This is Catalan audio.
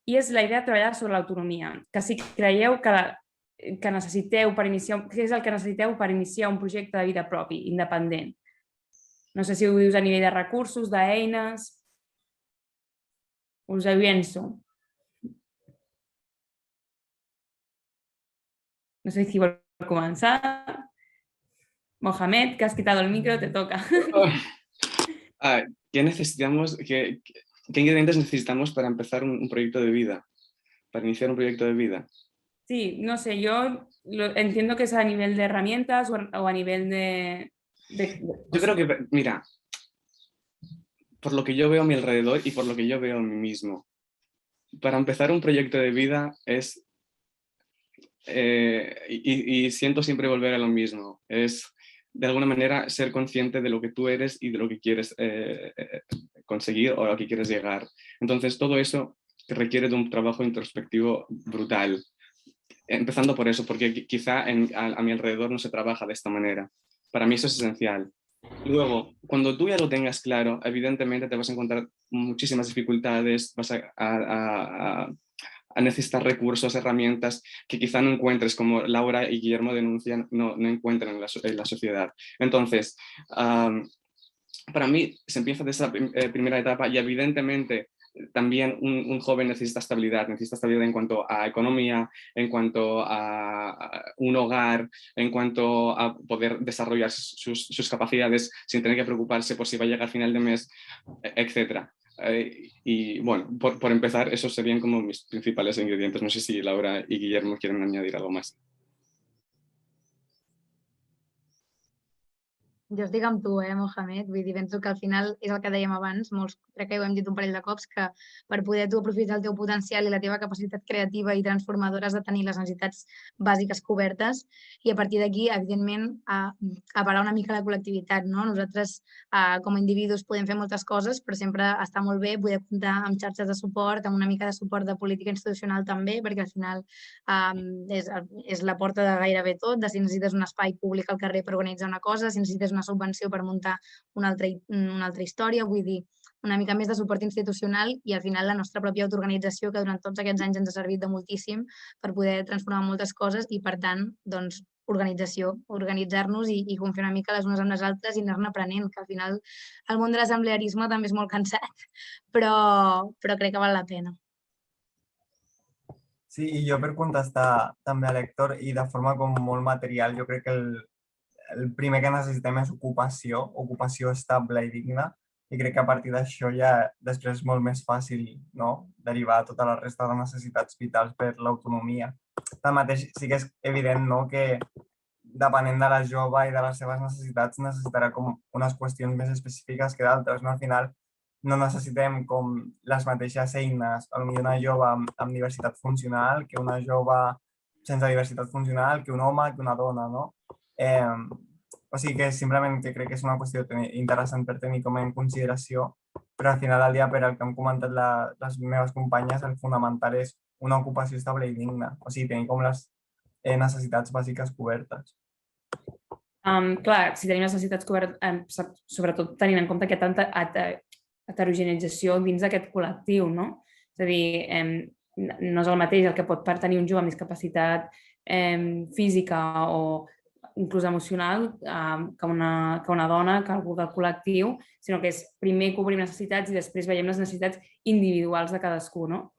i és la idea de treballar sobre l'autonomia, que si creieu que necessiteu per iniciar, què és el que necessiteu per iniciar un projecte de vida propi, independent. No sé si ho dius a nivell de recursos, d'eines. Us avienzo. No sé si vol començar. Mohamed, que has quitado el micro, te toca. ¿Qué necesitamos, qué ingredientes necesitamos para empezar un proyecto de vida? Para iniciar un proyecto de vida. Sí, no sé, yo entiendo que es a nivel de herramientas o a nivel de... Yo creo que, mira, por lo que yo veo a mi alrededor y por lo que yo veo a mí mismo, para empezar un proyecto de vida es, y siento siempre volver a lo mismo, es de alguna manera ser consciente de lo que tú eres y de lo que quieres conseguir o a lo que quieres llegar. Entonces todo eso requiere de un trabajo introspectivo brutal. Empezando por eso, porque quizá a mi alrededor no se trabaja de esta manera. Para mí eso es esencial. Luego, cuando tú ya lo tengas claro, evidentemente te vas a encontrar muchísimas dificultades, vas a necesitar recursos, herramientas que quizá no encuentres, como Laura y Guillermo denuncian, no encuentran en la sociedad. Entonces, para mí se empieza de esa primera etapa y evidentemente también un joven necesita estabilidad en cuanto a economía, en cuanto a un hogar, en cuanto a poder desarrollar sus capacidades sin tener que preocuparse por si va a llegar a final de mes, etc. Y bueno, por empezar, esos serían como mis principales ingredientes. No sé si Laura y Guillermo quieren añadir algo más. Jo estic amb tu, Mohamed? Vull dir, penso que al final és el que dèiem abans, crec que ho hem dit un parell de cops, que per poder tu aprofitar el teu potencial i la teva capacitat creativa i transformadora has de tenir les necessitats bàsiques cobertes i a partir d'aquí, evidentment, a parar una mica la col·lectivitat, no? Nosaltres, com a individus, podem fer moltes coses, però sempre està molt bé poder comptar amb xarxes de suport, amb una mica de suport de política institucional també, perquè al final és la porta de gairebé tot, de si necessites un espai públic al carrer per organitzar una cosa, si necessites una subvenció per muntar una altra història, vull dir, una mica més de suport institucional i al final la nostra pròpia autoorganització que durant tots aquests anys ens ha servit de moltíssim per poder transformar moltes coses i per tant, doncs, organització, organitzar-nos i confiar una mica les unes amb les altres i anar-ne aprenent, que al final el món de l'assemblearisme també és molt cansat, però crec que val la pena. Sí, i jo per contestar també a l'Hèctor i de forma com molt material, jo crec que el primer que necessitem és ocupació estable i digna, i crec que a partir d'això ja després és molt més fàcil, no?, derivar tota la resta de necessitats vitals per l'autonomia. Tanmateix, sí que és evident, no?, que depenent de la jove i de les seves necessitats necessitarà com unes qüestions més específiques que d'altres, no? Al final no necessitem com les mateixes eines, potser una jove amb diversitat funcional que una jove sense diversitat funcional, que un home, que una dona, no? O sigui que simplement que crec que és una qüestió interessant per tenir com en consideració, però al final del dia, per al que han comentat les meves companyes, el fonamental és una ocupació estable i digna, o sigui, tenir com les necessitats bàsiques cobertes. Clar, si tenim les necessitats cobertes, sobretot tenint en compte que hi ha tanta heterogeneïtzació dins d'aquest col·lectiu, no? És a dir, no és el mateix el que pot tenir un jove amb discapacitat física o inclús emocional que una dona, que algú del col·lectiu, sinó que és primer cobrim necessitats i després veiem les necessitats individuals de cadascú, no?